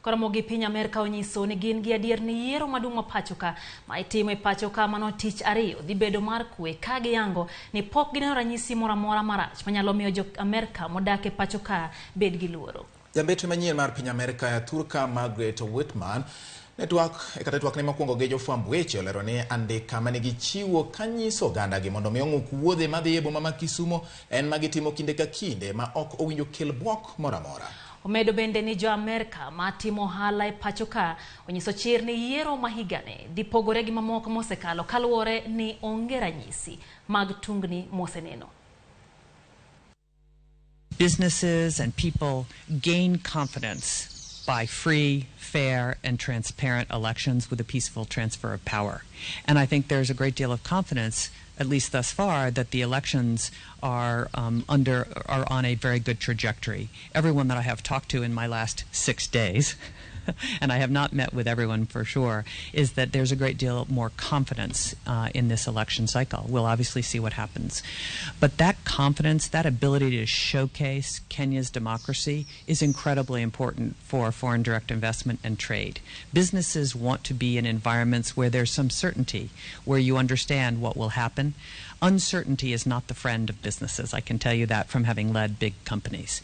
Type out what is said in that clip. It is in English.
Ramogi Piny Amerka onyiso ni gin gi adier ni yiero maduong' ma pachoka ma itimo e pachoka mano tich ariyo dhi bedo mar kwe ka giyango ni pok gineno ranyisi moro amora marach manyalo miyo jo Amerka modak e pachoka bed gi luoro. Jambetre manyien mar Piny Amerka ya Turka Margaret Whitman network ne mokwongo gi jofwamb weche olero ni andika mane gichiwo kanyiso oganda gi mondo mi ong'uk wuodhe madhi e boma ma Kisumo en magitimo kinde ka kinde ma ok owinjo kel buok moro amora. Omedo bende ni jo Amerka matimo ohala e pachoka onyiso chir ni yiero ma higani dhi pogore gi mamoko mosekalo kaluwore ni onge ranyisi mag tungni moseneno. Businesses and people gain confidence by free, fair, and transparent elections with a peaceful transfer of power. And I think there's a great deal of confidence, at least thus far, that the elections are on a very good trajectory. Everyone that I have talked to in my last 6 days, and I have not met with everyone for sure, is that there's a great deal more confidence in this election cycle. We'll obviously see what happens. But that confidence, that ability to showcase Kenya's democracy is incredibly important for foreign direct investment and trade. Businesses want to be in environments where there's some certainty, where you understand what will happen. Uncertainty is not the friend of businesses. I can tell you that from having led big companies.